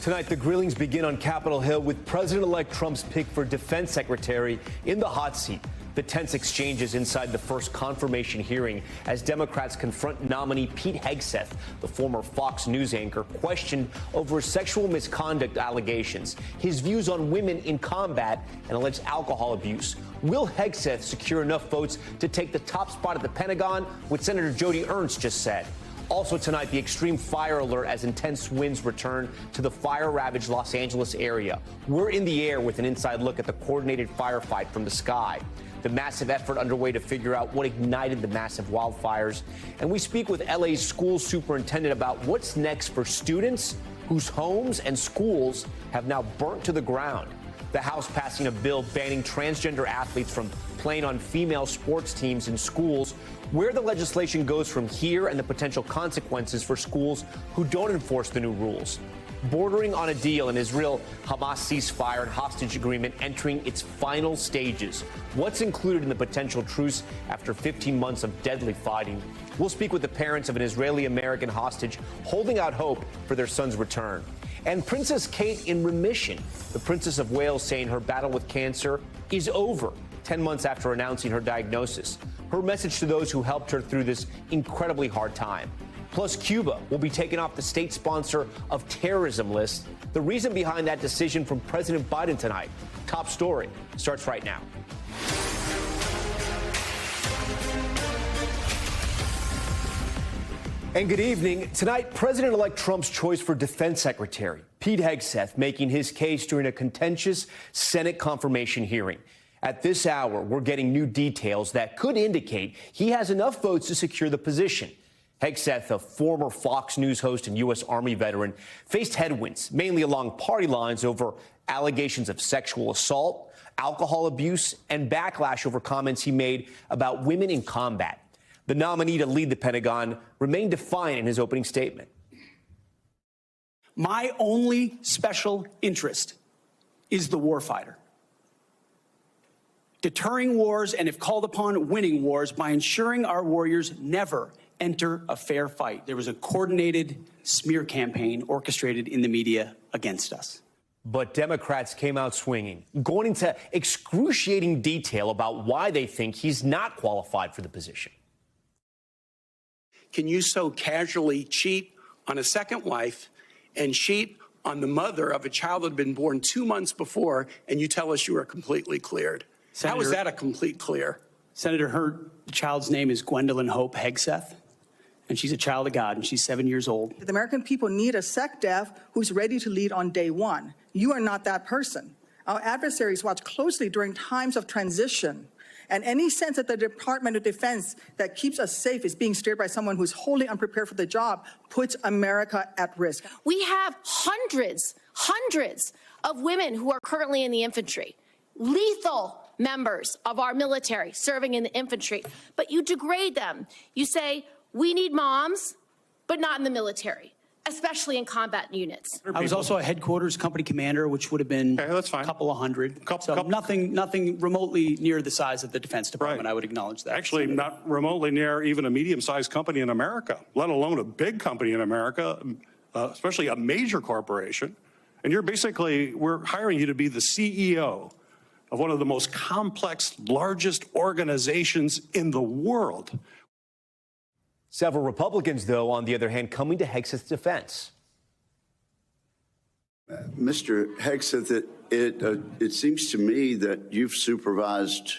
Tonight, the grillings begin on Capitol Hill with President-elect Trump's pick for defense secretary in the hot seat. The tense exchanges inside the first confirmation hearing as Democrats confront nominee Pete Hegseth, the former Fox News anchor, questioned over sexual misconduct allegations, his views on women in combat, and alleged alcohol abuse. Will Hegseth secure enough votes to take the top spot at the Pentagon? What Senator Joni Ernst just said. Also tonight, the extreme fire alert as intense winds return to the fire-ravaged Los Angeles area. We're in the air with an inside look at the coordinated firefight from the sky. The massive effort underway to figure out what ignited the massive wildfires. And we speak with LA's school superintendent about what's next for students whose homes and schools have now burnt to the ground. The House passing a bill banning transgender athletes from playing on female sports teams in schools. Where the legislation goes from here and the potential consequences for schools who don't enforce the new rules. Bordering on a deal, an Israel-Hamas ceasefire and hostage agreement entering its final stages. What's included in the potential truce after 15 months of deadly fighting? We'll speak with the parents of an Israeli-American hostage holding out hope for their son's return. And Princess Kate in remission. The Princess of Wales saying her battle with cancer is over 10 months after announcing her diagnosis. Her message to those who helped her through this incredibly hard time. Plus, Cuba will be taken off the state sponsor of terrorism list. The reason behind that decision from President Biden tonight. Top story starts right now. And good evening. Tonight, President-elect Trump's choice for defense secretary, Pete Hegseth, making his case during a contentious Senate confirmation hearing. At this hour, we're getting new details that could indicate he has enough votes to secure the position. Hegseth, a former Fox News host and U.S. Army veteran, faced headwinds, mainly along party lines over allegations of sexual assault, alcohol abuse, and backlash over comments he made about women in combat. The nominee to lead the Pentagon remained defiant in his opening statement. My only special interest is the warfighter. Deterring wars, and if called upon, winning wars by ensuring our warriors never enter a fair fight. There was a coordinated smear campaign orchestrated in the media against us. But Democrats came out swinging, going into excruciating detail about why they think he's not qualified for the position. Can you so casually cheat on a second wife and cheat on the mother of a child that had been born 2 months before, and you tell us you are completely cleared? How is that a complete clear? Senator, the child's name is Gwendolyn Hope Hegseth, and she's a child of God, and she's 7 years old. The American people need a SecDef who's ready to lead on day one. You are not that person. Our adversaries watch closely during times of transition, and any sense that the Department of Defense that keeps us safe is being steered by someone who's wholly unprepared for the job puts America at risk. We have hundreds of women who are currently in the infantry, lethal members of our military serving in the infantry, but you degrade them. You say, we need moms, but not in the military, especially in combat units. I was also a headquarters company commander, which would have been a couple of hundred. Nothing remotely near the size of the Defense Department, I would acknowledge that. Actually, not remotely near even a medium-sized company in America, let alone a big company in America, especially a major corporation. And we're hiring you to be the CEO of one of the most complex, largest organizations in the world. Several Republicans, though, on the other hand, coming to Hegseth's defense. Mr. Hegseth, it seems to me that you've supervised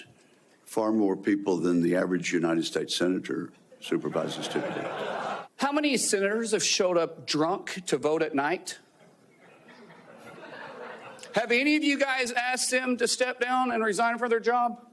far more people than the average United States senator supervises typically. How many senators have showed up drunk to vote at night? Have any of you guys asked them to step down and resign from their job?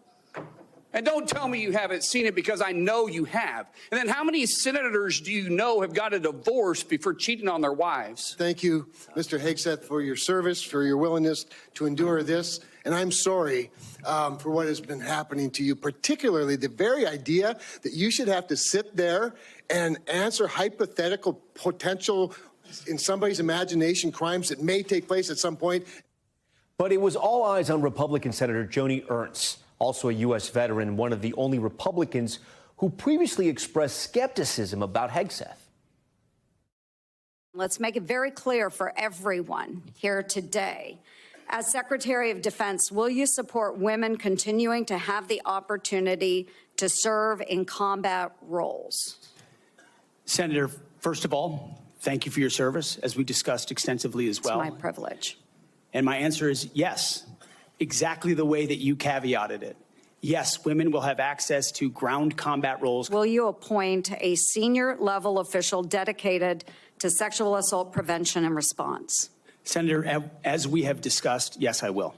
And don't tell me you haven't seen it, because I know you have. And then how many senators do you know have got a divorce before cheating on their wives? Thank you, Mr. Hegseth, for your service, for your willingness to endure this. And I'm sorry for what has been happening to you, particularly the very idea that you should have to sit there and answer hypothetical, potential, in somebody's imagination, crimes that may take place at some point. But it was all eyes on Republican Senator Joni Ernst, also a U.S. veteran, one of the only Republicans who previously expressed skepticism about Hegseth. Let's make it very clear for everyone here today. As Secretary of Defense, will you support women continuing to have the opportunity to serve in combat roles? Senator, first of all, thank you for your service, as we discussed extensively as well. It's my privilege. And my answer is yes, exactly the way that you caveated it. Yes, women will have access to ground combat roles. Will you appoint a senior level official dedicated to sexual assault prevention and response? Senator, as we have discussed, yes, I will.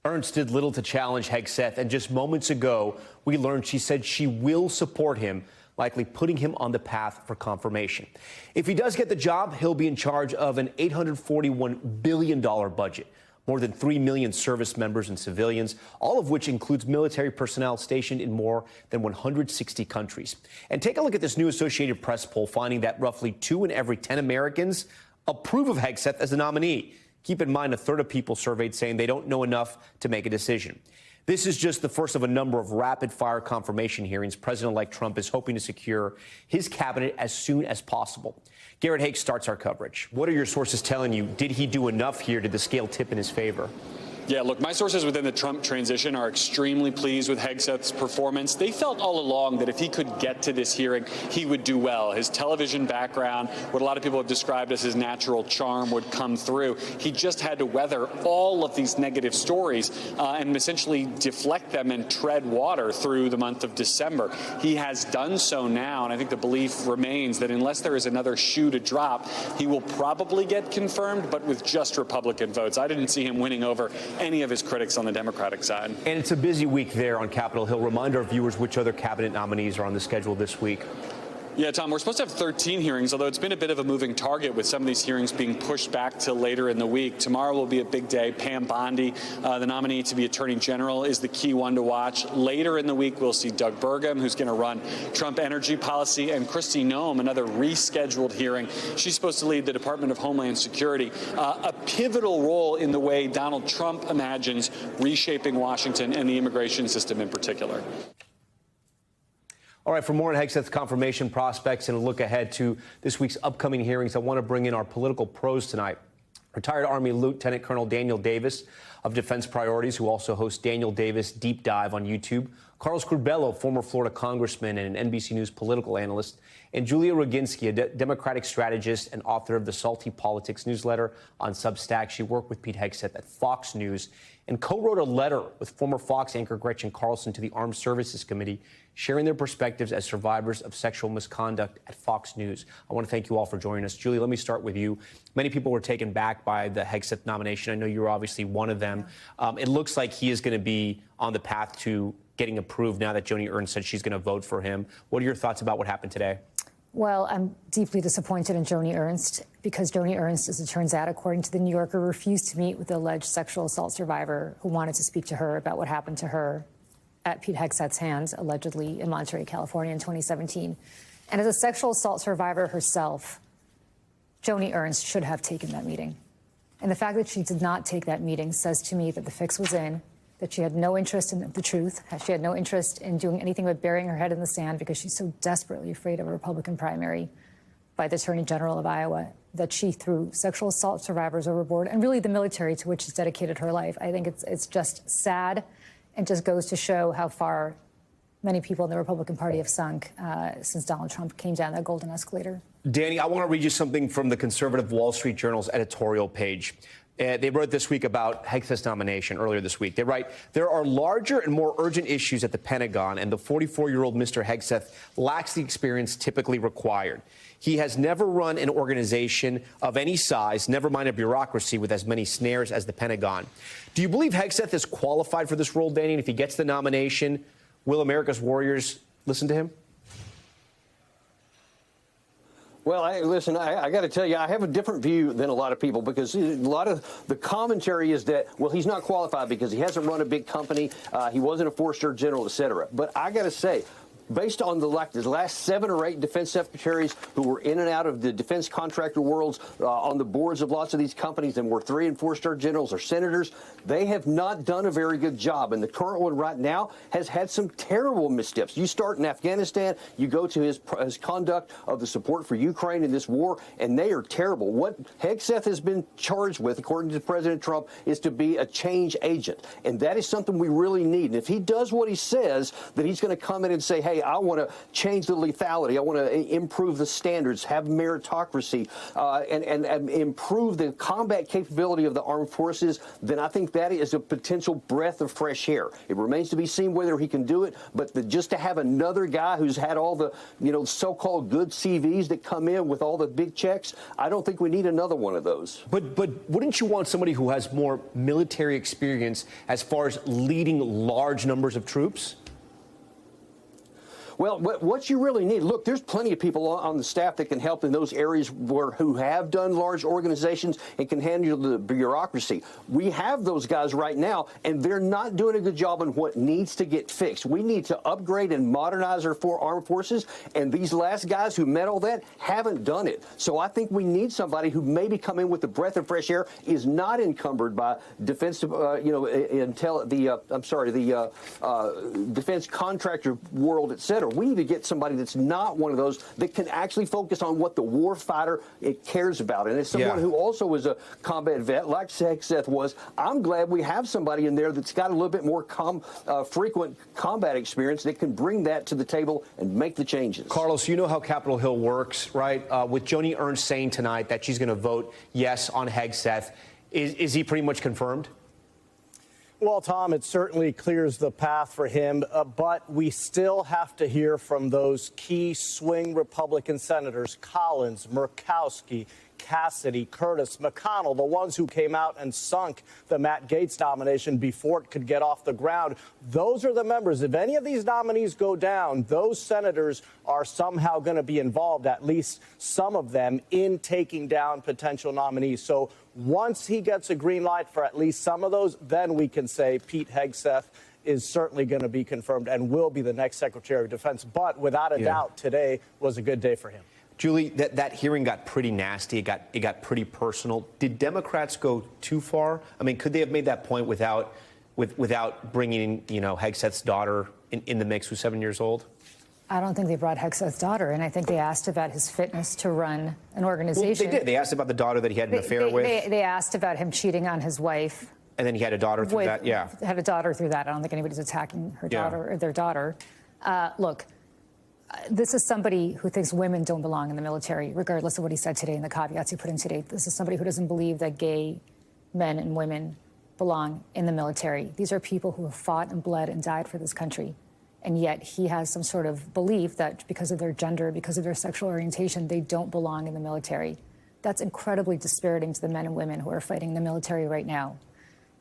Ernst did little to challenge Hegseth, and just moments ago, we learned she said she will support him, likely putting him on the path for confirmation. If he does get the job, he'll be in charge of an $841 billion budget, more than 3 million service members and civilians, all of which includes military personnel stationed in more than 160 countries. And take a look at this new Associated Press poll, finding that roughly 2 in every 10 Americans approve of Hegseth as the nominee. Keep in mind, a third of people surveyed saying they don't know enough to make a decision. This is just the first of a number of rapid-fire confirmation hearings. President-elect Trump is hoping to secure his cabinet as soon as possible. Garrett Haake starts our coverage. What are your sources telling you? Did he do enough here? Did the scale tip in his favor? Yeah, look, my sources within the Trump transition are extremely pleased with Hegseth's performance. They felt all along that if he could get to this hearing, he would do well. His television background, what a lot of people have described as his natural charm, would come through. He just had to weather all of these negative stories and essentially deflect them and tread water through the month of December. He has done so now, and I think the belief remains that unless there is another shoe to drop, he will probably get confirmed, but with just Republican votes. I didn't see him winning over any of his critics on the Democratic side. And it's a busy week there on Capitol Hill. Remind our viewers which other cabinet nominees are on the schedule this week. Yeah, Tom, we're supposed to have 13 hearings, although it's been a bit of a moving target with some of these hearings being pushed back to later in the week. Tomorrow will be a big day. Pam Bondi, the nominee to be Attorney General, is the key one to watch. Later in the week, we'll see Doug Burgum, who's going to run Trump energy policy, and Kristi Noem, another rescheduled hearing. She's supposed to lead the Department of Homeland Security, a pivotal role in the way Donald Trump imagines reshaping Washington and the immigration system in particular. All right, for more on Hegseth's confirmation prospects and a look ahead to this week's upcoming hearings, I want to bring in our political pros tonight. Retired Army Lieutenant Colonel Daniel Davis of Defense Priorities, who also hosts Daniel Davis Deep Dive on YouTube. Carlos Curbelo, former Florida congressman and an NBC News political analyst. And Julia Roginski, a Democratic strategist and author of the Salty Politics newsletter on Substack. She worked with Pete Hegseth at Fox News and co-wrote a letter with former Fox anchor Gretchen Carlson to the Armed Services Committee, sharing their perspectives as survivors of sexual misconduct at Fox News. I want to thank you all for joining us. Julie, let me start with you. Many people were taken back by the Hegseth nomination. I know you're obviously one of them. It looks like he is going to be on the path to getting approved now that Joni Ernst said she's going to vote for him. What are your thoughts about what happened today? Well, I'm deeply disappointed in Joni Ernst because Joni Ernst, as it turns out, according to The New Yorker, refused to meet with the alleged sexual assault survivor who wanted to speak to her about what happened to her at Pete Hegseth's hands, allegedly in Monterey, California in 2017. And as a sexual assault survivor herself, Joni Ernst should have taken that meeting. And the fact that she did not take that meeting says to me that the fix was in, that she had no interest in the truth. She had no interest in doing anything but burying her head in the sand because she's so desperately afraid of a Republican primary by the Attorney General of Iowa, that she threw sexual assault survivors overboard and really the military, to which she's dedicated her life. I think it's just sad and just goes to show how far many people in the Republican Party have sunk since Donald Trump came down that golden escalator. Danny, I want to read you something from the conservative Wall Street Journal's editorial page. They wrote this week about Hegseth's nomination earlier this week. They write, there are larger and more urgent issues at the Pentagon, and the 44-year-old Mr. Hegseth lacks the experience typically required. He has never run an organization of any size, never mind a bureaucracy with as many snares as the Pentagon. Do you believe Hegseth is qualified for this role, Danny? And if he gets the nomination, will America's warriors listen to him? Well, listen, I got to tell you, I have a different view than a lot of people because a lot of the commentary is that, well, he's not qualified because he hasn't run a big company, he wasn't a four-star general, et cetera. But I got to say, based on the last 7 or 8 defense secretaries who were in and out of the defense contractor worlds on the boards of lots of these companies and were 3- and 4-star generals or senators, they have not done a very good job. And the current one right now has had some terrible missteps. You start in Afghanistan, you go to his conduct of the support for Ukraine in this war, and they are terrible. What Hegseth has been charged with, according to President Trump, is to be a change agent. And that is something we really need. And if he does what he says, that he's going to come in and say, hey, I want to change the lethality, I want to improve the standards, have meritocracy, and improve the combat capability of the armed forces, then I think that is a potential breath of fresh air. It remains to be seen whether he can do it, but just to have another guy who's had all the, so-called good CVs that come in with all the big checks, I don't think we need another one of those. But wouldn't you want somebody who has more military experience as far as leading large numbers of troops? Well, what you really need, look, there's plenty of people on the staff that can help in those areas who have done large organizations and can handle the bureaucracy. We have those guys right now, and they're not doing a good job on what needs to get fixed. We need to upgrade and modernize our armed forces, and these last guys who met all that haven't done it. So I think we need somebody who maybe come in with a breath of fresh air, is not encumbered by defense, defense contractor world, et cetera. We need to get somebody that's not one of those that can actually focus on what the war fighter cares about. And as someone who also is a combat vet, like Hegseth was, I'm glad we have somebody in there that's got a little bit more frequent combat experience that can bring that to the table and make the changes. Carlos, you know how Capitol Hill works, right? With Joni Ernst saying tonight that she's going to vote yes on Hegseth, is he pretty much confirmed? Well, Tom, it certainly clears the path for him, but we still have to hear from those key swing Republican senators, Collins, Murkowski, Cassidy, Curtis, McConnell, the ones who came out and sunk the Matt Gaetz nomination before it could get off the ground. Those are the members. If any of these nominees go down, those senators are somehow going to be involved, at least some of them, in taking down potential nominees. So once he gets a green light for at least some of those, then we can say Pete Hegseth is certainly going to be confirmed and will be the next Secretary of Defense. But without a doubt, today was a good day for him. Julie, that hearing got pretty nasty. It got pretty personal. Did Democrats go too far? I mean, could they have made that point without bringing, Hegseth's daughter in the mix, who's 7 years old? I don't think they brought Hegseth's daughter, and I think they asked about his fitness to run an organization. Well, they did. They asked about the daughter that he had an affair with. They asked about him cheating on his wife. And then he had a daughter through that, yeah. Had a daughter through that. I don't think anybody's attacking her daughter or their daughter. Look, this is somebody who thinks women don't belong in the military, regardless of what he said today and the caveats he put in today. This is somebody who doesn't believe that gay men and women belong in the military. These are people who have fought and bled and died for this country. And yet he has some sort of belief that because of their gender, because of their sexual orientation, they don't belong in the military. That's incredibly dispiriting to the men and women who are fighting in the military right now.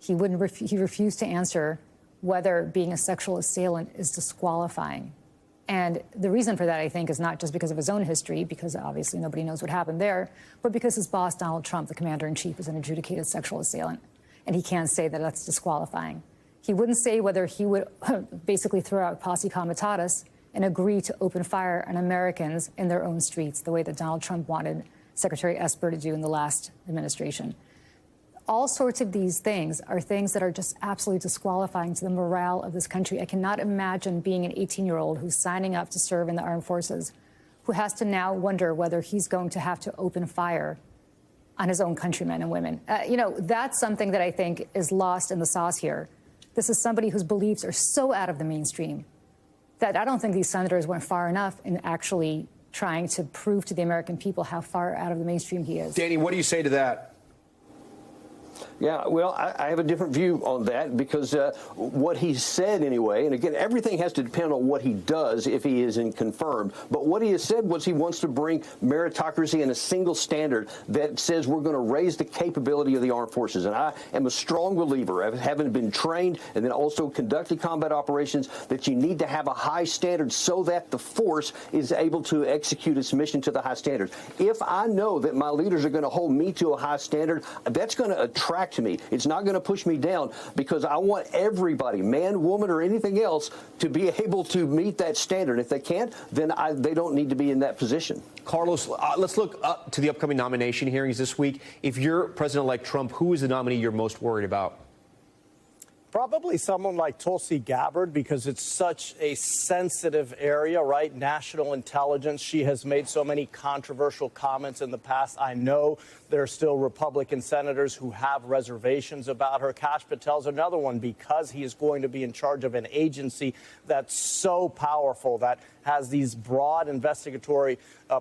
He refused to answer whether being a sexual assailant is disqualifying. And the reason for that, I think, is not just because of his own history, because obviously nobody knows what happened there, but because his boss, Donald Trump, the commander-in-chief, is an adjudicated sexual assailant. And he can't say that that's disqualifying. He wouldn't say whether he would basically throw out posse comitatus and agree to open fire on Americans in their own streets, the way that Donald Trump wanted Secretary Esper to do in the last administration. All sorts of these things are things that are just absolutely disqualifying to the morale of this country. I cannot imagine being an 18-year-old who's signing up to serve in the armed forces, who has to now wonder whether he's going to have to open fire on his own countrymen and women. That's something that I think is lost in the sauce here. This is somebody whose beliefs are so out of the mainstream that I don't think these senators went far enough in actually trying to prove to the American people how far out of the mainstream he is. Danny, what do you say to that? Yeah, well, I have a different view on that because what he said anyway, and again, everything has to depend on what he does if he isn't confirmed. But what he has said was he wants to bring meritocracy and a single standard that says we're going to raise the capability of the armed forces. And I am a strong believer, having been trained and then also conducted combat operations, that you need to have a high standard so that the force is able to execute its mission to the high standard. If I know that my leaders are going to hold me to a high standard, that's going to attract back to me. It's not going to push me down, because I want everybody, man, woman, or anything else, to be able to meet that standard. If they can't, then they don't need to be in that position. Carlos, let's look up to the upcoming nomination hearings this week. If you're President-elect Trump, who is the nominee you're most worried about? Probably someone like Tulsi Gabbard, because it's such a sensitive area, right? National intelligence. She has made so many controversial comments in the past. I know there are still Republican senators who have reservations about her. Kash Patel's another one, because he is going to be in charge of an agency that's so powerful, that has these broad investigatory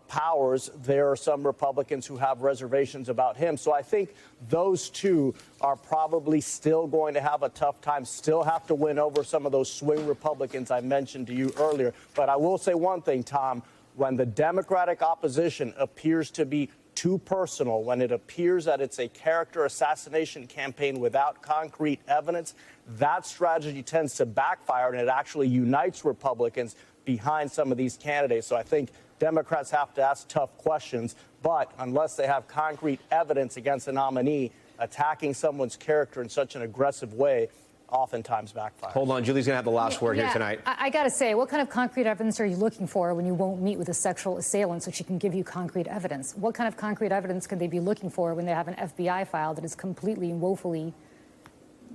powers. There are some Republicans who have reservations about him. So I think those two are probably still going to have a tough time, still have to win over some of those swing Republicans I mentioned to you earlier. But I will say one thing, Tom, when the Democratic opposition appears to be too personal, when it appears that it's a character assassination campaign without concrete evidence, that strategy tends to backfire, and it actually unites Republicans behind some of these candidates. So I think Democrats have to ask tough questions, but unless they have concrete evidence against a nominee, attacking someone's character in such an aggressive way oftentimes backfires. Hold on, Julie's going to have the last word here tonight. I got to say, what kind of concrete evidence are you looking for when you won't meet with a sexual assailant so she can give you concrete evidence? What kind of concrete evidence could they be looking for when they have an FBI file that is completely and woefully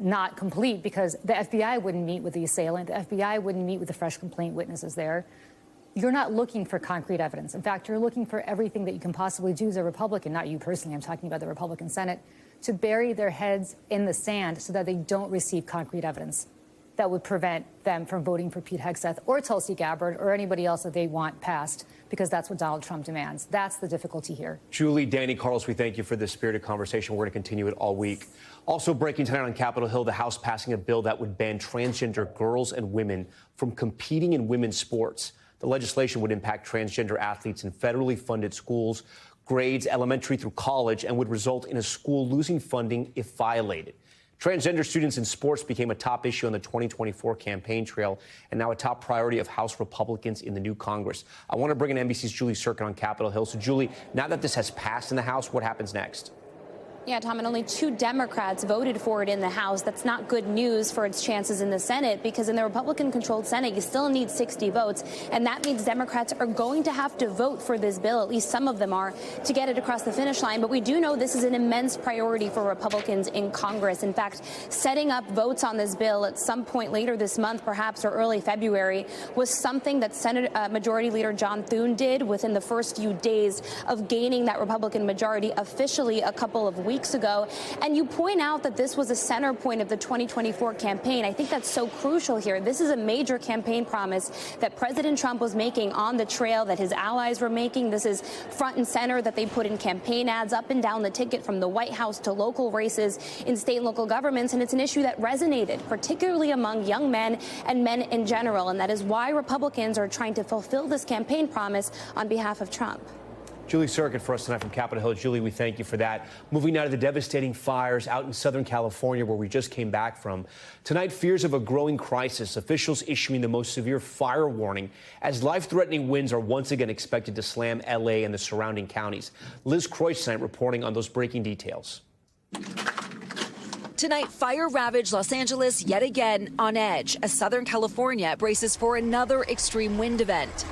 not complete, because the FBI wouldn't meet with the assailant, the FBI wouldn't meet with the fresh complaint witnesses there? You're not looking for concrete evidence. In fact, you're looking for everything that you can possibly do as a Republican, not you personally, I'm talking about the Republican Senate, to bury their heads in the sand so that they don't receive concrete evidence that would prevent them from voting for Pete Hegseth or Tulsi Gabbard or anybody else that they want passed, because that's what Donald Trump demands. That's the difficulty here. Julie, Danny, Carlos, we thank you for this spirited conversation. We're going to continue it all week. Also breaking tonight on Capitol Hill, the House passing a bill that would ban transgender girls and women from competing in women's sports. The legislation would impact transgender athletes in federally funded schools, grades elementary through college, and would result in a school losing funding if violated. Transgender students in sports became a top issue on the 2024 campaign trail and now a top priority of House Republicans in the new Congress. I want to bring in NBC's Julie Circuit on Capitol Hill. So, Julie, now that this has passed in the House, what happens next? Yeah, Tom, and only 2 Democrats voted for it in the House. That's not good news for its chances in the Senate, because in the Republican-controlled Senate, you still need 60 votes, and that means Democrats are going to have to vote for this bill, at least some of them are, to get it across the finish line. But we do know this is an immense priority for Republicans in Congress. In fact, setting up votes on this bill at some point later this month, perhaps, or early February, was something that Majority Leader John Thune did within the first few days of gaining that Republican majority officially a couple of weeks ago. And you point out that this was a center point of the 2024 campaign. I think that's so crucial here. This is a major campaign promise that President Trump was making on the trail, that his allies were making. This is front and center, that they put in campaign ads up and down the ticket from the White House to local races in state and local governments. And it's an issue that resonated, particularly among young men and men in general. And that is why Republicans are trying to fulfill this campaign promise on behalf of Trump. Julie Circuit for us tonight from Capitol Hill. Julie, we thank you for that. Moving now to the devastating fires out in Southern California, where we just came back from. Tonight, fears of a growing crisis, officials issuing the most severe fire warning as life-threatening winds are once again expected to slam L.A. and the surrounding counties. Liz Croyce tonight reporting on those breaking details. Tonight, fire-ravaged Los Angeles yet again on edge as Southern California braces for another extreme wind event.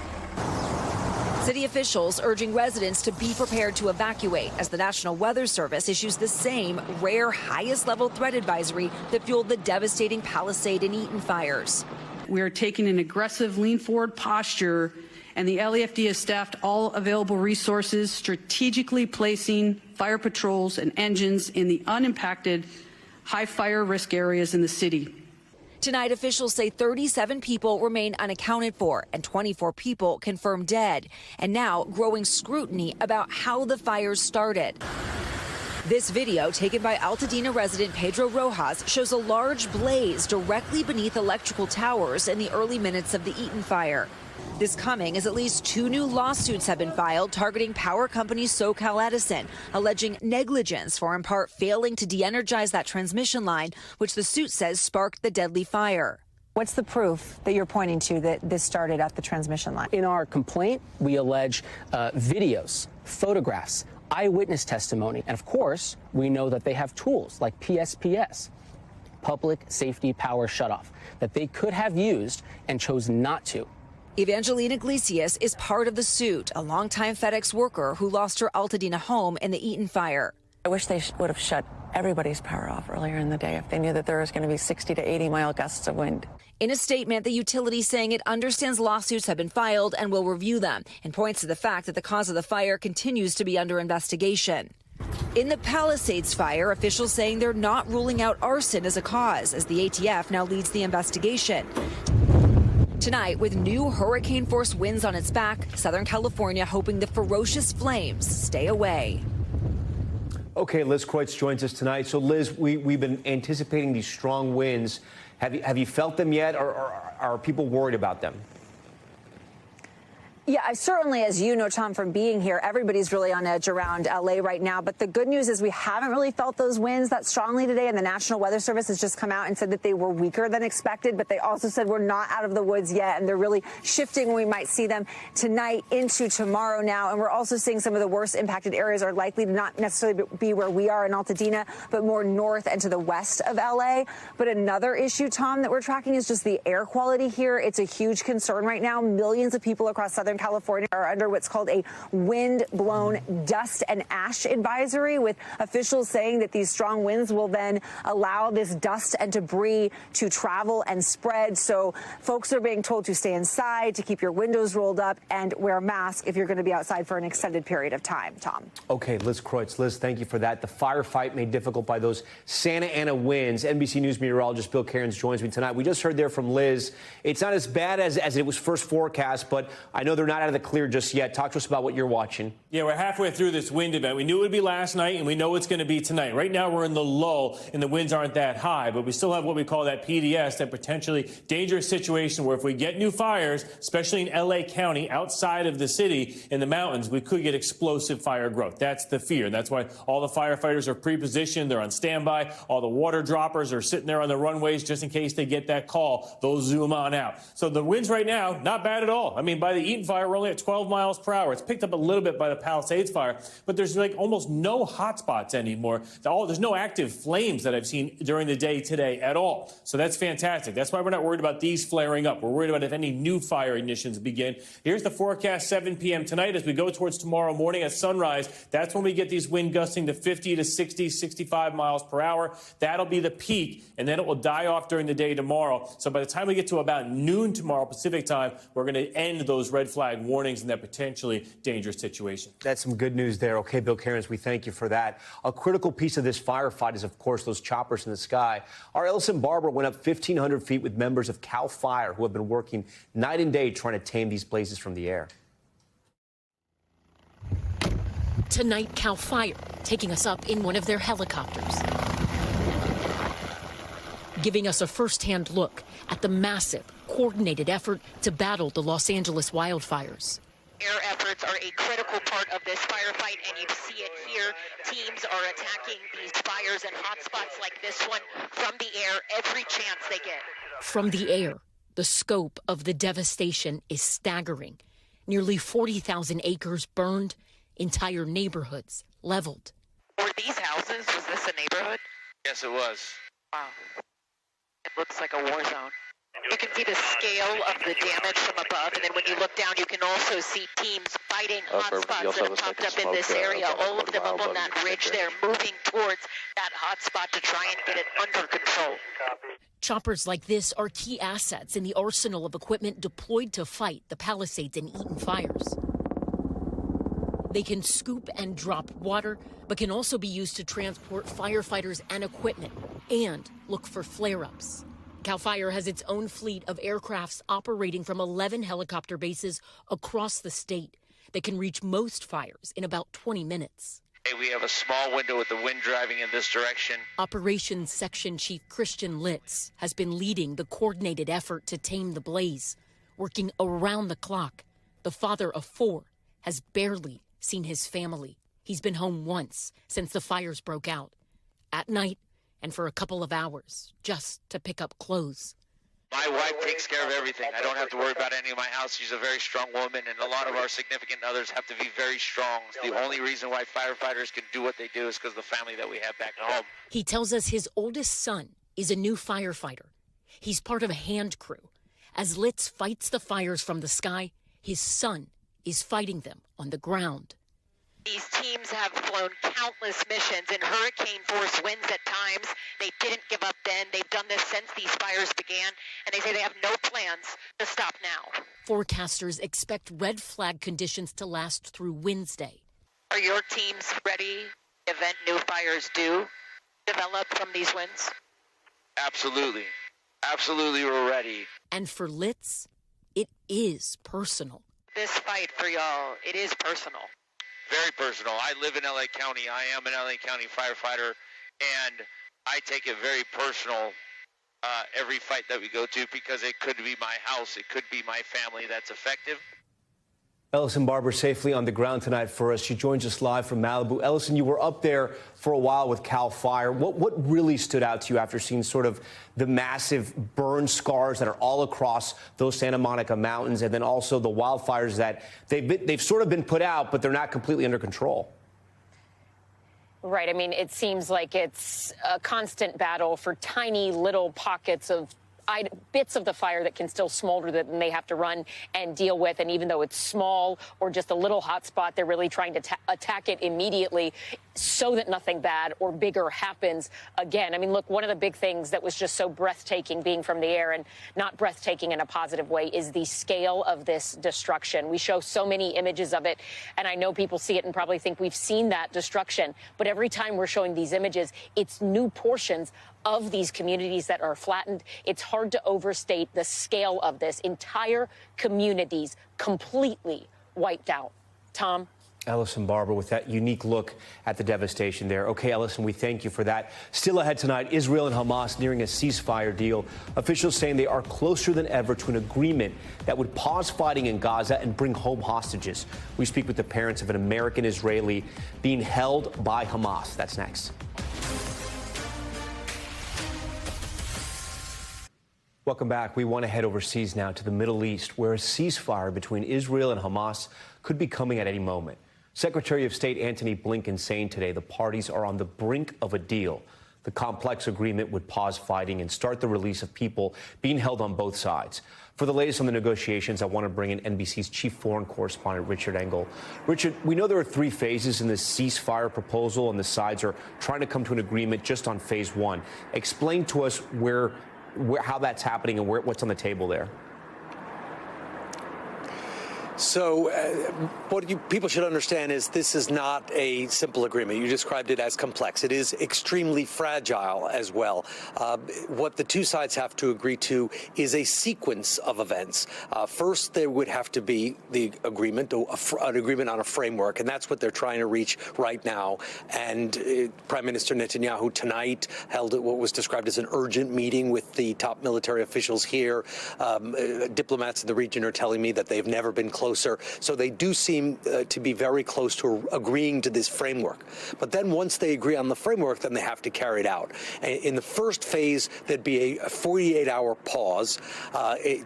City officials urging residents to be prepared to evacuate as the National Weather Service issues the same rare highest-level threat advisory that fueled the devastating Palisade and Eaton fires. We are taking an aggressive lean-forward posture, and the LAFD has staffed all available resources, strategically placing fire patrols and engines in the unimpacted high fire risk areas in the city. Tonight, officials say 37 people remain unaccounted for and 24 people confirmed dead. And now growing scrutiny about how the fires started. This video, taken by Altadena resident Pedro Rojas, shows a large blaze directly beneath electrical towers in the early minutes of the Eaton fire. This coming as at least 2 new lawsuits have been filed targeting power company SoCal Edison, alleging negligence for in part failing to de-energize that transmission line, which the suit says sparked the deadly fire. What's the proof that you're pointing to that this started at the transmission line? In our complaint, we allege videos, photographs, eyewitness testimony. And of course, we know that they have tools like PSPS, Public Safety Power Shutoff, that they could have used and chose not to. Evangeline Iglesias is part of the suit, a longtime FedEx worker who lost her Altadena home in the Eaton fire. I wish they would have shut everybody's power off earlier in the day if they knew that there was going to be 60 to 80-mile gusts of wind. In a statement, the utility saying it understands lawsuits have been filed and will review them, and points to the fact that the cause of the fire continues to be under investigation. In the Palisades fire, officials saying they're not ruling out arson as a cause, as the ATF now leads the investigation. Tonight, with new hurricane-force winds on its back, Southern California hoping the ferocious flames stay away. Okay, Liz Kreutz joins us tonight. So, Liz, we've been anticipating these strong winds. Have you felt them yet, or are people worried about them? Yeah, certainly, as you know, Tom, from being here, everybody's really on edge around L.A. right now. But the good news is we haven't really felt those winds that strongly today. And the National Weather Service has just come out and said that they were weaker than expected. But they also said we're not out of the woods yet. And they're really shifting. We might see them tonight into tomorrow now. And we're also seeing some of the worst impacted areas are likely to not necessarily be where we are in Altadena, but more north and to the west of L.A. But another issue, Tom, that we're tracking is just the air quality here. It's a huge concern right now. Millions of people across Southern California are under what's called a wind-blown dust and ash advisory, with officials saying that these strong winds will then allow this dust and debris to travel and spread. So folks are being told to stay inside, to keep your windows rolled up, and wear a mask if you're going to be outside for an extended period of time, Tom. Okay, Liz Kreutz. Liz, thank you for that. The firefight made difficult by those Santa Ana winds. NBC News meteorologist Bill Cairns joins me tonight. We just heard there from Liz. It's not as bad as it was first forecast, but I know they're not out of the clear just yet. Talk to us about what you're watching. Yeah, we're halfway through this wind event. We knew it would be last night, and we know it's going to be tonight. Right now, we're in the lull, and the winds aren't that high, but we still have what we call that PDS, that potentially dangerous situation where if we get new fires, especially in L.A. County, outside of the city, in the mountains, we could get explosive fire growth. That's the fear. That's why all the firefighters are pre-positioned. They're on standby. All the water droppers are sitting there on the runways just in case they get that call. They'll zoom on out. So the winds right now, not bad at all. I mean, by the Eaton fire, we're only at 12 miles per hour. It's picked up a little bit by the Palisades fire, but there's like almost no hot spots anymore. There's no active flames that I've seen during the day today at all. So that's fantastic. That's why we're not worried about these flaring up. We're worried about if any new fire ignitions begin. Here's the forecast 7 p.m. tonight. As we go towards tomorrow morning at sunrise, that's when we get these wind gusting to 50 to 60, 65 miles per hour. That'll be the peak, and then it will die off during the day tomorrow. So by the time we get to about noon tomorrow Pacific time, we're going to end those red flag warnings in that potentially dangerous situation. That's some good news there. Okay, Bill Cairns, we thank you for that. A critical piece of this firefight is, of course, those choppers in the sky. Our Ellison Barber went up 1,500 feet with members of CAL FIRE who have been working night and day trying to tame these blazes from the air. Tonight, CAL FIRE taking us up in one of their helicopters, giving us a first-hand look at the massive, coordinated effort to battle the Los Angeles wildfires. Air efforts are a critical part of this firefight, and you see it here. Teams are attacking these fires and hotspots like this one from the air every chance they get. From the air, the scope of the devastation is staggering. Nearly 40,000 acres burned, entire neighborhoods leveled. Were these houses? Was this a neighborhood? Yes, it was. Wow. It looks like a war zone. You can see the scale of the damage from above, and then when you look down, you can also see teams fighting hotspots that have popped up in this area. All of them up on that ridge there, moving towards that hotspot to try and get it under control. Choppers like this are key assets in the arsenal of equipment deployed to fight the Palisades and Eaton fires. They can scoop and drop water, but can also be used to transport firefighters and equipment and look for flare-ups. CAL FIRE has its own fleet of aircrafts operating from 11 helicopter bases across the state that can reach most fires in about 20 minutes. Hey, we have a small window with the wind driving in this direction. Operations Section Chief Christian Litz has been leading the coordinated effort to tame the blaze, working around the clock. The father of 4 has barely seen his family. He's been home once since the fires broke out, at night and for a couple of hours, just to pick up clothes. My wife takes care of everything. I don't have to worry about any of my house. She's a very strong woman, and a lot of our significant others have to be very strong. The only reason why firefighters can do what they do is because of the family that we have back home. He tells us his oldest son is a new firefighter. He's part of a hand crew. As Litz fights the fires from the sky, his son is fighting them on the ground. These teams have flown countless missions in hurricane-force winds at times. They didn't give up then. They've done this since these fires began, and they say they have no plans to stop now. Forecasters expect red flag conditions to last through Wednesday. Are your teams ready to prevent new fires do develop from these winds? Absolutely. Absolutely, we're ready. And for Litz, it is personal. This fight for y'all, it is personal. Very personal. I live in LA County. I am an LA County firefighter, and I take it very personal every fight that we go to, because it could be my house, it could be my family that's affected. Ellison Barber safely on the ground tonight for us. She joins us live from Malibu. Ellison, you were up there for a while with Cal Fire. What really stood out to you after seeing sort of the massive burn scars that are all across those Santa Monica mountains, and then also the wildfires that they've sort of been put out, but they're not completely under control? Right. I mean, it seems like it's a constant battle for tiny little pockets of bits of the fire that can still smolder that they have to run and deal with. And even though it's small or just a little hot spot, they're really trying to attack it immediately so that nothing bad or bigger happens again. I mean, look, one of the big things that was just so breathtaking being from the air, and not breathtaking in a positive way, is the scale of this destruction. We show so many images of it, and I know people see it and probably think we've seen that destruction. But every time we're showing these images, it's new portions of these communities that are flattened. It's hard to overstate the scale of this. Entire communities completely wiped out. Tom? Ellison Barber with that unique look at the devastation there. Okay, Ellison, we thank you for that. Still ahead tonight, Israel and Hamas nearing a ceasefire deal. Officials saying they are closer than ever to an agreement that would pause fighting in Gaza and bring home hostages. We speak with the parents of an American Israeli being held by Hamas. That's next. Welcome back. We want to head overseas now to the Middle East, where a ceasefire between Israel and Hamas could be coming at any moment. Secretary of State Antony Blinken saying today the parties are on the brink of a deal. The complex agreement would pause fighting and start the release of people being held on both sides. For the latest on the negotiations, I want to bring in NBC's chief foreign correspondent, Richard Engel. Richard, we know there are 3 phases in this ceasefire proposal, and the sides are trying to come to an agreement just on phase 1. Explain to us how that's happening and what's on the table there. So what people should understand is this is not a simple agreement. You described it as complex. It is extremely fragile as well. What the two sides have to agree to is a sequence of events. First, there would have to be the agreement, an agreement on a framework, and that's what they're trying to reach right now. And Prime Minister Netanyahu tonight held what was described as an urgent meeting with the top military officials here. Diplomats in the region are telling me that they've never been closer. So they do seem to be very close to agreeing to this framework. But then once they agree on the framework, then they have to carry it out. In the first phase, there'd be a 48-hour pause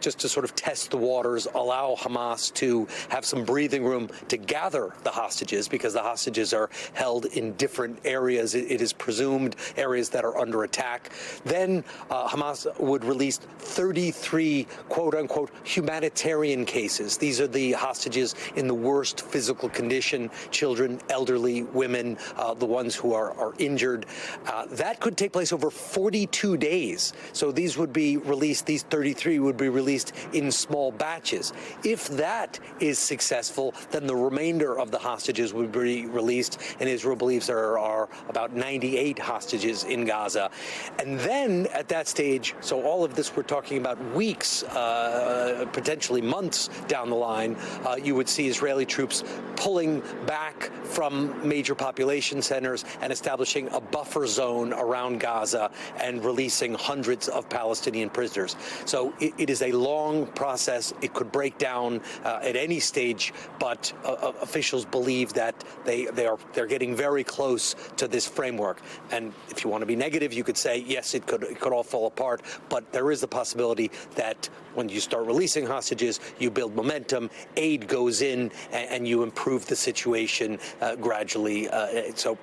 just to sort of test the waters, allow Hamas to have some breathing room to gather the hostages, because the hostages are held in different areas. It is presumed areas that are under attack. Then Hamas would release 33 quote-unquote humanitarian cases. These are the hostages in the worst physical condition, children, elderly, women, the ones who are injured. That could take place over 42 days. So these would be released, these 33 would be released in small batches. If that is successful, then the remainder of the hostages would be released, and Israel believes there are about 98 hostages in Gaza. And then at that stage, so all of this we're talking about weeks, potentially months down the line, you would see Israeli troops pulling back from major population centers and establishing a buffer zone around Gaza and releasing hundreds of Palestinian prisoners. So it is a long process. It could break down at any stage, but officials believe that they're getting very close to this framework. And if you want to be negative, you could say, yes, it could all fall apart, but there is the possibility that when you start releasing hostages, you build momentum, aid goes in, and you improve the situation gradually. So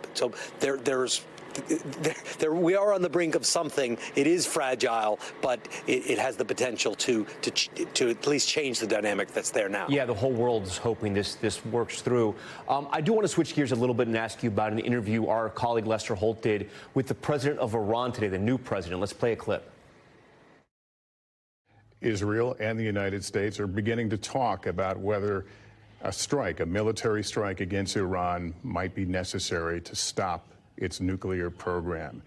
we are on the brink of something. It is fragile, but it has the potential to at least change the dynamic that's there now. Yeah, the whole world is hoping this works through. I do want to switch gears a little bit and ask you about an interview our colleague Lester Holt did with the president of Iran today, the new president. Let's play a clip. Israel and the United States are beginning to talk about whether a military strike against Iran might be necessary to stop its nuclear program.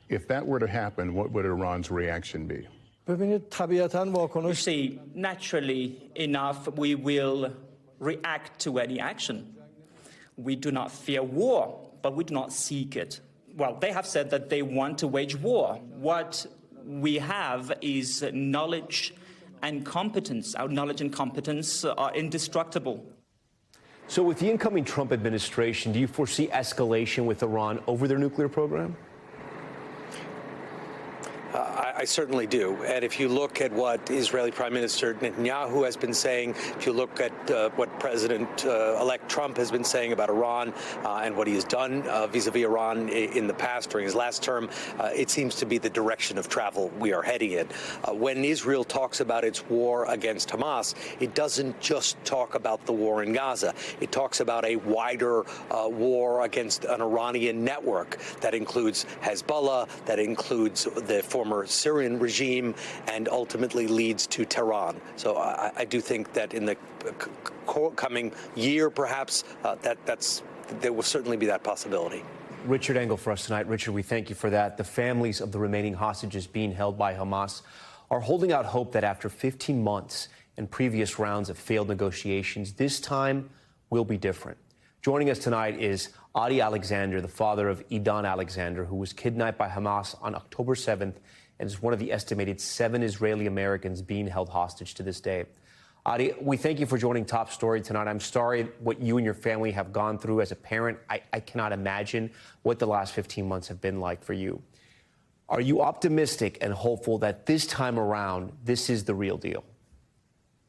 If that were to happen, what would Iran's reaction be? You see, naturally enough, we will react to any action. We do not fear war, but we do not seek it. Well, they have said that they want to wage war. What we have is knowledge and competence. Our knowledge and competence are indestructible. So with the incoming Trump administration, do you foresee escalation with Iran over their nuclear program? I certainly do. And if you look at what Israeli Prime Minister Netanyahu has been saying, if you look at what President-elect Trump has been saying about Iran and what he has done vis-a-vis Iran in the past during his last term, it seems to be the direction of travel we are heading in. When Israel talks about its war against Hamas, it doesn't just talk about the war in Gaza. It talks about a wider war against an Iranian network that includes Hezbollah, that includes the former Syrian regime, and ultimately leads to Tehran. So I do think that in the coming year, perhaps, there will certainly be that possibility. Richard Engel for us tonight. Richard, we thank you for that. The families of the remaining hostages being held by Hamas are holding out hope that after 15 months and previous rounds of failed negotiations, this time will be different. Joining us tonight is Adi Alexander, the father of Idan Alexander, who was kidnapped by Hamas on October 7th and is one of the estimated 7 Israeli Americans being held hostage to this day. Adi, we thank you for joining Top Story tonight. I'm sorry what you and your family have gone through as a parent. I cannot imagine what the last 15 months have been like for you. Are you optimistic and hopeful that this time around, this is the real deal?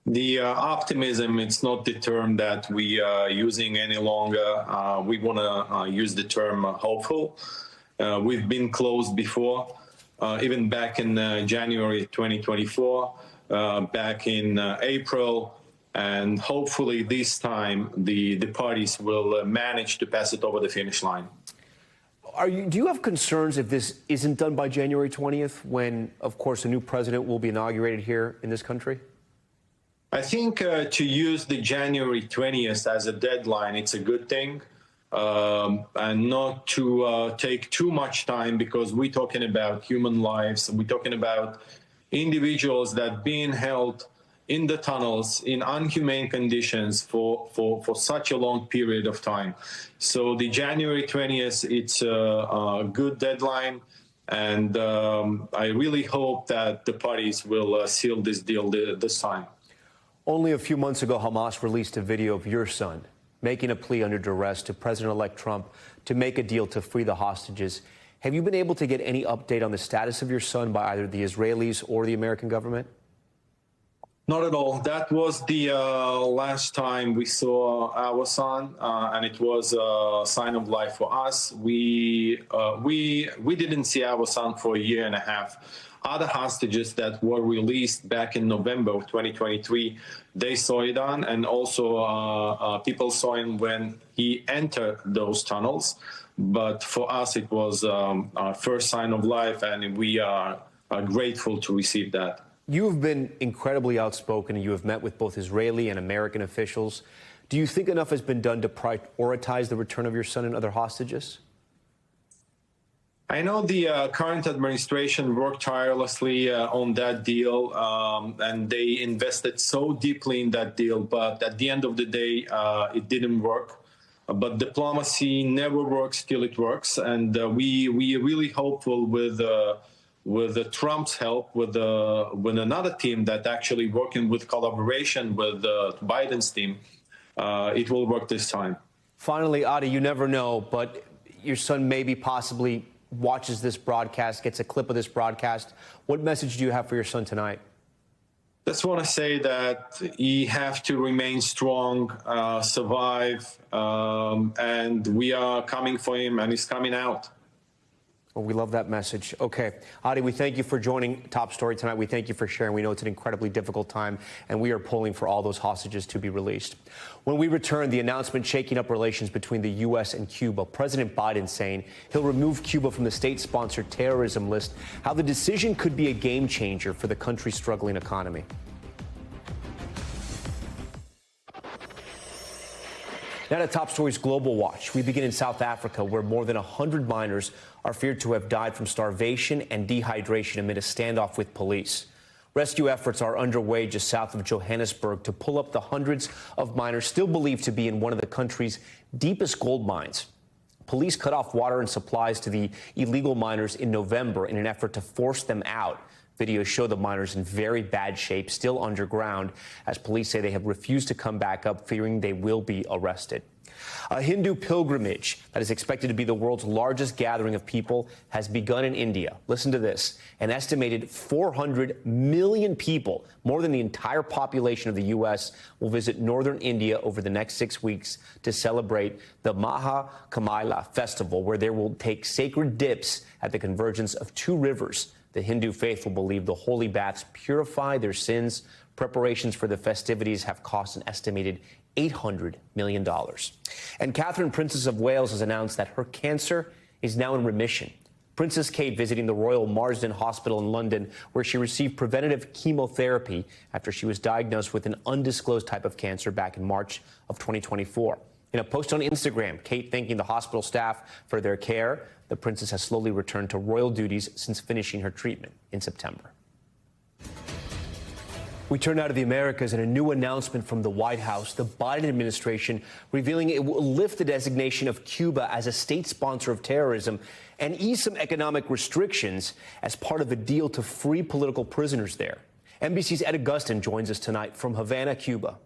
The optimism, it's not the term that we are using any longer. We want to use the term hopeful. We've been closed before, even back in January 2024, back in April, and hopefully this time the parties will manage to pass it over the finish line. Do you have concerns if this isn't done by January 20th, when, of course, a new president will be inaugurated here in this country? I think to use the January 20th as a deadline, it's a good thing, and not to take too much time, because we're talking about human lives. We're talking about individuals that being held in the tunnels in inhumane conditions for such a long period of time. So the January 20th, it's a good deadline. And I really hope that the parties will seal this deal this time. Only a few months ago, Hamas released a video of your son making a plea under duress to President-elect Trump to make a deal to free the hostages. Have you been able to get any update on the status of your son by either the Israelis or the American government? Not at all. That was the last time we saw our son, and it was a sign of life for us. We didn't see our son for a year and a half. Other hostages that were released back in November of 2023, they saw Idan, and also people saw him when he entered those tunnels. But for us, it was our first sign of life, and we are grateful to receive that. You have been incredibly outspoken, and you have met with both Israeli and American officials. Do you think enough has been done to prioritize the return of your son and other hostages? I know the current administration worked tirelessly on that deal, and they invested so deeply in that deal. But at the end of the day, it didn't work. But diplomacy never works till it works, and we really hopeful with Trump's help, with another team that actually working with collaboration with Biden's team, it will work this time. Finally, Adi, you never know, but your son maybe possibly watches this broadcast, gets a clip of this broadcast. What message do you have for your son tonight? Just want to say that he have to remain strong, survive, and we are coming for him, and he's coming out. Well, we love that message. Okay. Adi, we thank you for joining Top Story tonight. We thank you for sharing. We know it's an incredibly difficult time, and we are pulling for all those hostages to be released. When we return, the announcement shaking up relations between the U.S. and Cuba. President Biden saying he'll remove Cuba from the state-sponsored terrorism list, how the decision could be a game changer for the country's struggling economy. Now to Top Story's Global Watch. We begin in South Africa, where more than 100 miners are feared to have died from starvation and dehydration amid a standoff with police. Rescue efforts are underway just south of Johannesburg to pull up the hundreds of miners still believed to be in one of the country's deepest gold mines. Police cut off water and supplies to the illegal miners in November in an effort to force them out. Videos show the miners in very bad shape, still underground, as police say they have refused to come back up, fearing they will be arrested. A Hindu pilgrimage that is expected to be the world's largest gathering of people has begun in India. Listen to this. An estimated 400 million people, more than the entire population of the U.S., will visit northern India over the next 6 weeks to celebrate the Maha Kumbh festival, where they will take sacred dips at the convergence of two rivers. The Hindu faithful believe the holy baths purify their sins. Preparations for the festivities have cost an estimated $800 million. And Catherine, Princess of Wales, has announced that her cancer is now in remission. Princess Kate visiting the Royal Marsden Hospital in London, where she received preventative chemotherapy after she was diagnosed with an undisclosed type of cancer back in March of 2024. In a post on Instagram, Kate thanking the hospital staff for their care. The princess has slowly returned to royal duties since finishing her treatment in September. We turn now to the Americas and a new announcement from the White House. The Biden administration revealing it will lift the designation of Cuba as a state sponsor of terrorism and ease some economic restrictions as part of a deal to free political prisoners there. NBC's Ed Augustin joins us tonight from Havana, Cuba.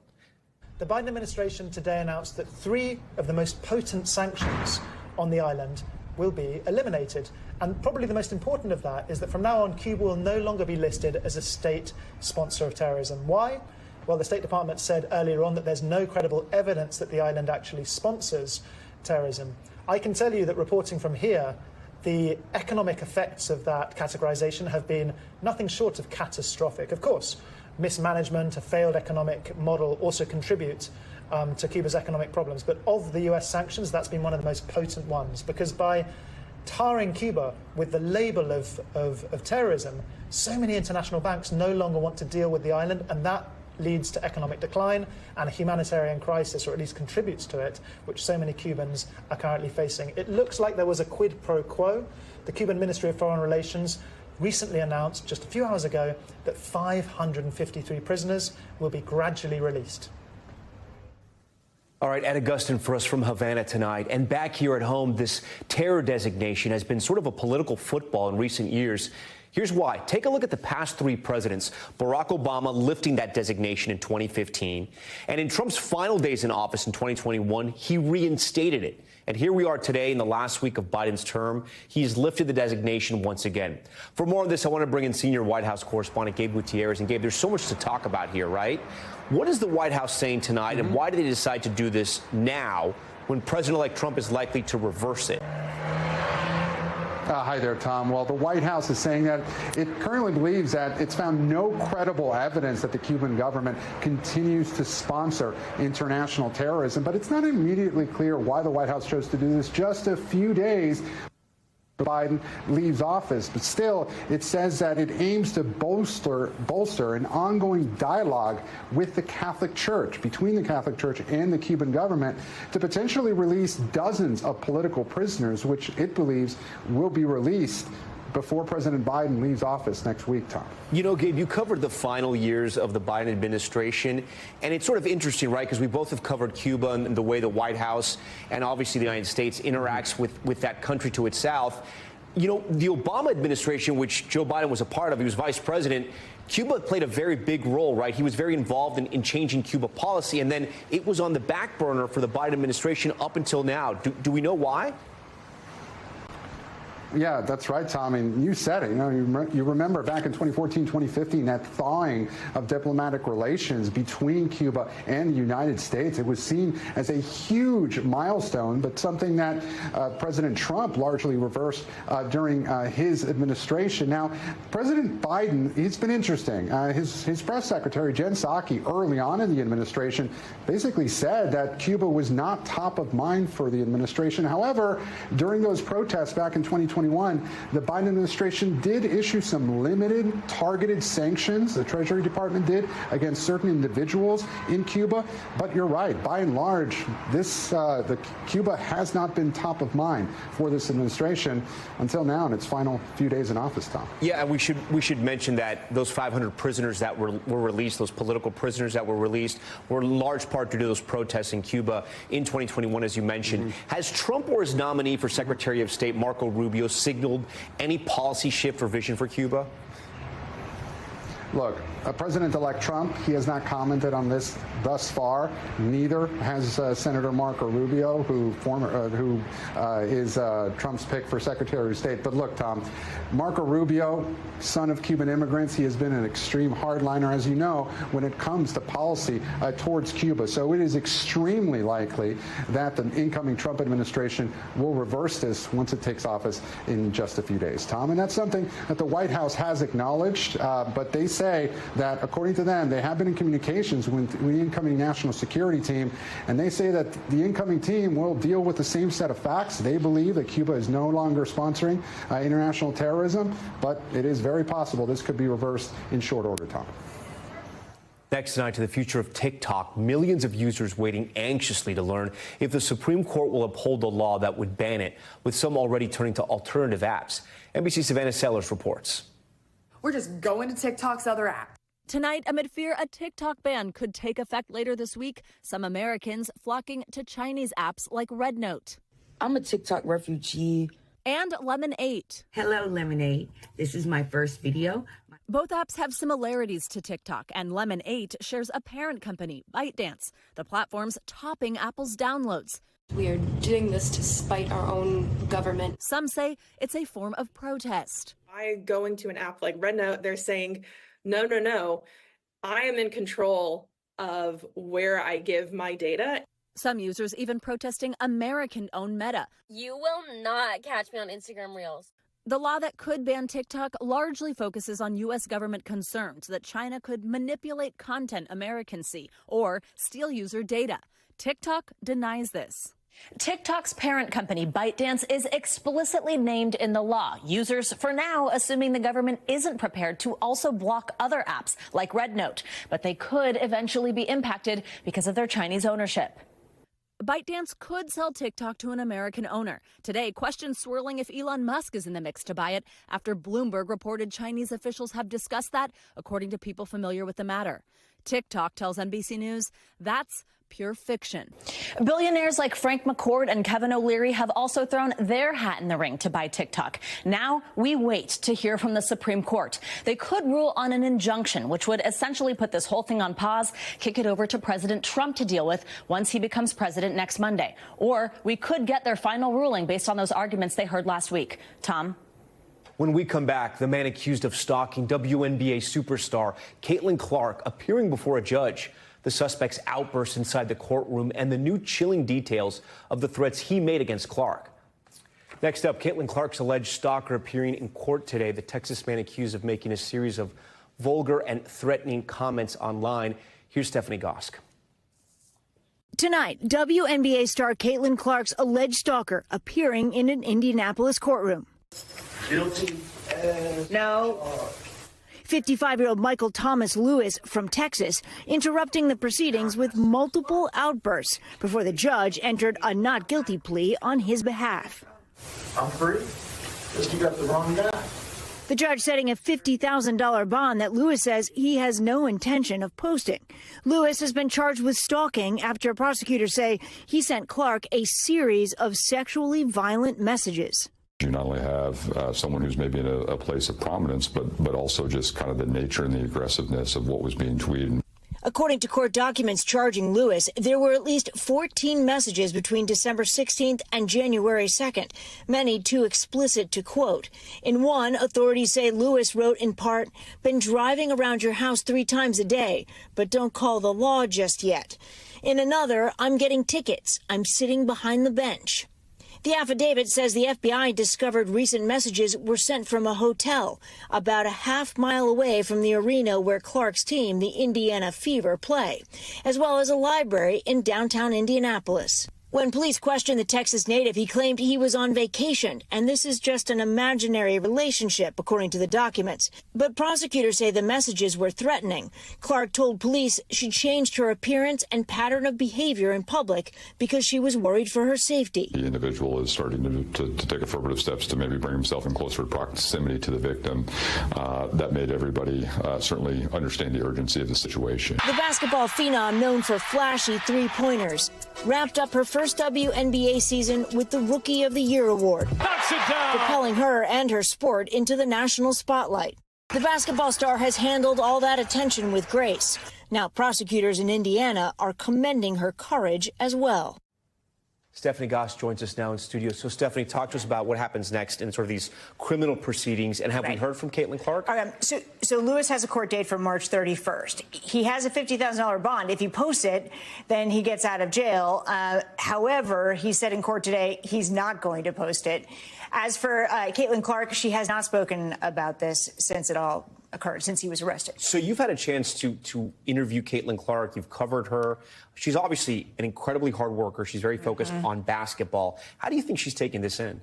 The Biden administration today announced that 3 of the most potent sanctions on the island will be eliminated. And probably the most important of that is that from now on, Cuba will no longer be listed as a state sponsor of terrorism. Why? Well, the State Department said earlier on that there's no credible evidence that the island actually sponsors terrorism. I can tell you that reporting from here, the economic effects of that categorization have been nothing short of catastrophic. Of course, mismanagement, a failed economic model also contribute to Cuba's economic problems. But of the US sanctions, that's been one of the most potent ones, because by tarring Cuba with the label of terrorism, so many international banks no longer want to deal with the island, and that leads to economic decline and a humanitarian crisis, or at least contributes to it, which so many Cubans are currently facing. It looks like there was a quid pro quo. The Cuban Ministry of Foreign Relations recently announced, just a few hours ago, that 553 prisoners will be gradually released. All right, Ed Augustin for us from Havana tonight. And back here at home, this terror designation has been sort of a political football in recent years. Here's why. Take a look at the past 3 presidents. Barack Obama lifting that designation in 2015. And in Trump's final days in office in 2021, he reinstated it. And here we are today in the last week of Biden's term. He's lifted the designation once again. For more on this, I want to bring in senior White House correspondent Gabe Gutierrez. And Gabe, there's so much to talk about here, right? What is the White House saying tonight, and why did they decide to do this now when President-elect Trump is likely to reverse it? Hi there, Tom. Well, the White House is saying that it currently believes that it's found no credible evidence that the Cuban government continues to sponsor international terrorism, but it's not immediately clear why the White House chose to do this just a few days Biden leaves office, but still it says that it aims to bolster an ongoing dialogue with the Catholic Church, between the Catholic Church and the Cuban government, to potentially release dozens of political prisoners, which it believes will be released before President Biden leaves office next week, Tom. You know, Gabe, you covered the final years of the Biden administration, and it's sort of interesting, right, because we both have covered Cuba and the way the White House and obviously the United States interacts with that country to its south. You know, the Obama administration, which Joe Biden was a part of, he was vice president, Cuba played a very big role, right? He was very involved in changing Cuba policy, and then it was on the back burner for the Biden administration up until now. Do we know why? Yeah, that's right, Tom. And you said it. You know, you remember back in 2014, 2015, that thawing of diplomatic relations between Cuba and the United States. It was seen as a huge milestone, but something that President Trump largely reversed during his administration. Now, President Biden, it's been interesting. His press secretary, Jen Psaki, early on in the administration, basically said that Cuba was not top of mind for the administration. However, during those protests back in 2021, the Biden administration did issue some limited, targeted sanctions, the Treasury Department did, against certain individuals in Cuba. But you're right, by and large, Cuba has not been top of mind for this administration until now in its final few days in office, Tom. Yeah, and we should mention that those 500 prisoners that were released, those political prisoners that were released, were in large part due to those protests in Cuba in 2021, as you mentioned. Has Trump or his nominee for Secretary of State, Marco Rubio, signaled any policy shift or vision for Cuba? Look, President-elect Trump, he has not commented on this thus far. Neither has Senator Marco Rubio, who is Trump's pick for Secretary of State. But look, Tom, Marco Rubio, son of Cuban immigrants, he has been an extreme hardliner, as you know, when it comes to policy towards Cuba. So it is extremely likely that the incoming Trump administration will reverse this once it takes office in just a few days, Tom. And that's something that the White House has acknowledged, but they say that, according to them, they have been in communications with the incoming national security team, and they say that the incoming team will deal with the same set of facts. They believe that Cuba is no longer sponsoring international terrorism, but it is very possible this could be reversed in short order, Tom. Next tonight, to the future of TikTok. Millions of users waiting anxiously to learn if the Supreme Court will uphold the law that would ban it, with some already turning to alternative apps. NBC Savannah Sellers reports. We're just going to TikTok's other app. Tonight, amid fear a TikTok ban could take effect later this week, some Americans flocking to Chinese apps like RedNote. I'm a TikTok refugee. And Lemonade. Hello, Lemonade. This is my first video. Both apps have similarities to TikTok, and Lemon8 shares a parent company, ByteDance. The platform's topping Apple's downloads. We are doing this to spite our own government. Some say it's a form of protest. By going to an app like RedNote, they're saying, no, I am in control of where I give my data. Some users even protesting American-owned Meta. You will not catch me on Instagram Reels. The law that could ban TikTok largely focuses on U.S. government concerns that China could manipulate content Americans see or steal user data. TikTok denies this. TikTok's parent company, ByteDance, is explicitly named in the law. Users, for now, assuming the government isn't prepared to also block other apps like RedNote, but they could eventually be impacted because of their Chinese ownership. ByteDance could sell TikTok to an American owner. Today, questions swirling if Elon Musk is in the mix to buy it after Bloomberg reported Chinese officials have discussed that, according to people familiar with the matter. TikTok tells NBC News that's pure fiction. Billionaires like Frank McCourt and Kevin O'Leary have also thrown their hat in the ring to buy TikTok. Now we wait to hear from the Supreme Court. They could rule on an injunction, which would essentially put this whole thing on pause, kick it over to President Trump to deal with once he becomes president next Monday. Or we could get their final ruling based on those arguments they heard last week. Tom? When we come back, the man accused of stalking WNBA superstar Caitlin Clark appearing before a judge. The suspect's outburst inside the courtroom and the new chilling details of the threats he made against Clark. Next up, Caitlin Clark's alleged stalker appearing in court today. The Texas man accused of making a series of vulgar and threatening comments online. Here's Stephanie Gosk. Tonight, WNBA star Caitlin Clark's alleged stalker appearing in an Indianapolis courtroom. Guilty? No. 55-year-old Michael Thomas Lewis from Texas interrupting the proceedings with multiple outbursts before the judge entered a not guilty plea on his behalf. I'm free. Just you got the wrong guy. The judge setting a $50,000 bond that Lewis says he has no intention of posting. Lewis has been charged with stalking after prosecutors say he sent Clark a series of sexually violent messages. You not only have someone who's maybe in a place of prominence, but also just kind of the nature and the aggressiveness of what was being tweeted. According to court documents charging Lewis, there were at least 14 messages between December 16th and January 2nd, many too explicit to quote. In one, authorities say Lewis wrote in part, "Been driving around your house 3 times a day, but don't call the law just yet." In another, "I'm getting tickets. I'm sitting behind the bench." The affidavit says the FBI discovered recent messages were sent from a hotel about a half-mile away from the arena where Clark's team, the Indiana Fever, play, as well as a library in downtown Indianapolis. When police questioned the Texas native, he claimed he was on vacation, and this is just an imaginary relationship, according to the documents. But prosecutors say the messages were threatening. Clark told police she changed her appearance and pattern of behavior in public because she was worried for her safety. The individual is starting to take affirmative steps to maybe bring himself in closer proximity to the victim. That made everybody certainly understand the urgency of the situation. The basketball phenom, known for flashy three-pointers, wrapped up her first WNBA season with the Rookie of the Year award, propelling her and her sport into the national spotlight. The basketball star has handled all that attention with grace. Now prosecutors in Indiana are commending her courage as well. Stephanie Goss joins us now in studio. So, Stephanie, talk to us about what happens next in sort of these criminal proceedings. And have we heard from Caitlin Clark? So Lewis has a court date for March 31st. He has a $50,000 bond. If he posts it, then he gets out of jail. However, he said in court today he's not going to post it. As for Caitlin Clark, she has not spoken about this since it all occurred, since he was arrested. So you've had a chance to interview Caitlin Clark. You've covered her. She's obviously an incredibly hard worker. She's very focused on basketball. How do you think she's taking this in?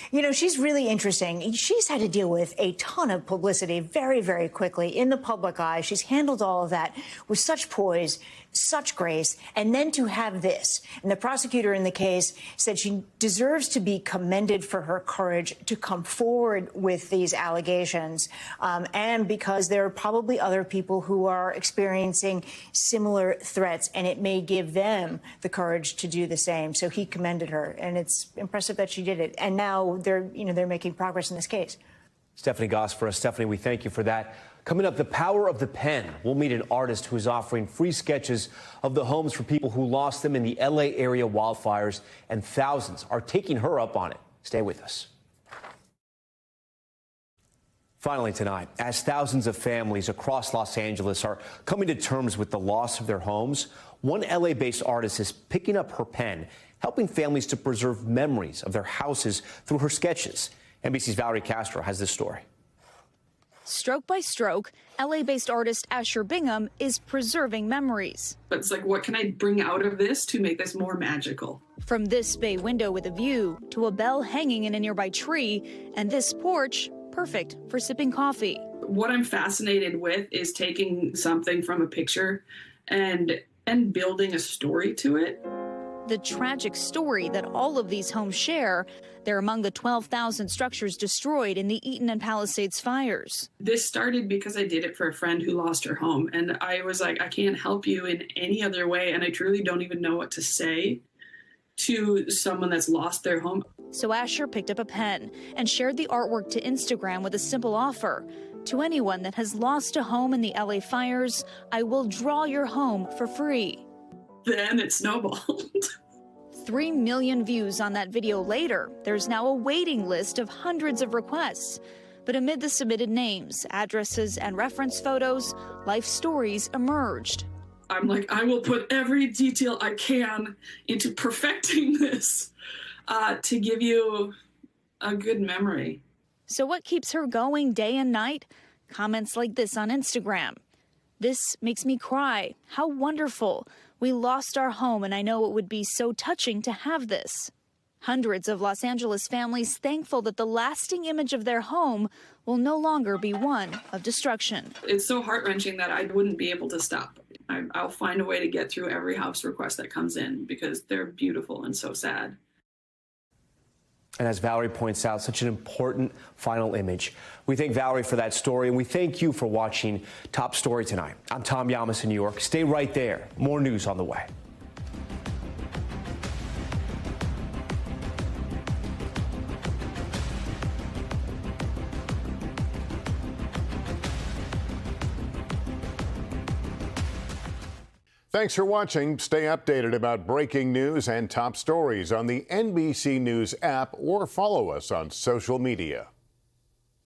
You know, she's really interesting. She's had to deal with a ton of publicity very, very quickly in the public eye. She's handled all of that with such poise, such grace, and then to have this. And the prosecutor in the case said she deserves to be commended for her courage to come forward with these allegations, and because there are probably other people who are experiencing similar threats, and it may give them the courage to do the same. So he commended her, and it's impressive that she did it. And now they're making progress in this case. Stephanie Goss for us. Stephanie, we thank you for that. Coming up, the power of the pen. We'll meet an artist who is offering free sketches of the homes for people who lost them in the L.A. area wildfires, and thousands are taking her up on it. Stay with us. Finally tonight, as thousands of families across Los Angeles are coming to terms with the loss of their homes, one L.A.-based artist is picking up her pen, helping families to preserve memories of their houses through her sketches. NBC's Valerie Castro has this story. Stroke by stroke, LA-based artist Asher Bingham is preserving memories. It's like, what can I bring out of this to make this more magical? From this bay window with a view to a bell hanging in a nearby tree, and this porch, perfect for sipping coffee. What I'm fascinated with is taking something from a picture and building a story to it. The tragic story that all of these homes share. They're among the 12,000 structures destroyed in the Eaton and Palisades fires. This started because I did it for a friend who lost her home. And I was like, I can't help you in any other way. And I truly don't even know what to say to someone that's lost their home. So Asher picked up a pen and shared the artwork to Instagram with a simple offer. To anyone that has lost a home in the LA fires, I will draw your home for free. Then it snowballed. 3 million views on that video later, there's now a waiting list of hundreds of requests. But amid the submitted names, addresses, and reference photos, life stories emerged. I'm like, I will put every detail I can into perfecting this to give you a good memory. So what keeps her going day and night? Comments like this on Instagram. This makes me cry. How wonderful. We lost our home, and I know it would be so touching to have this. Hundreds of Los Angeles families thankful that the lasting image of their home will no longer be one of destruction. It's so heart-wrenching that I wouldn't be able to stop. I'll find a way to get through every house request that comes in because they're beautiful and so sad. And as Valerie points out, such an important final image. We thank Valerie for that story, and we thank you for watching Top Story tonight. I'm Tom Llamas in New York. Stay right there. More news on the way. Thanks for watching. Stay updated about breaking news and top stories on the NBC News app or follow us on social media.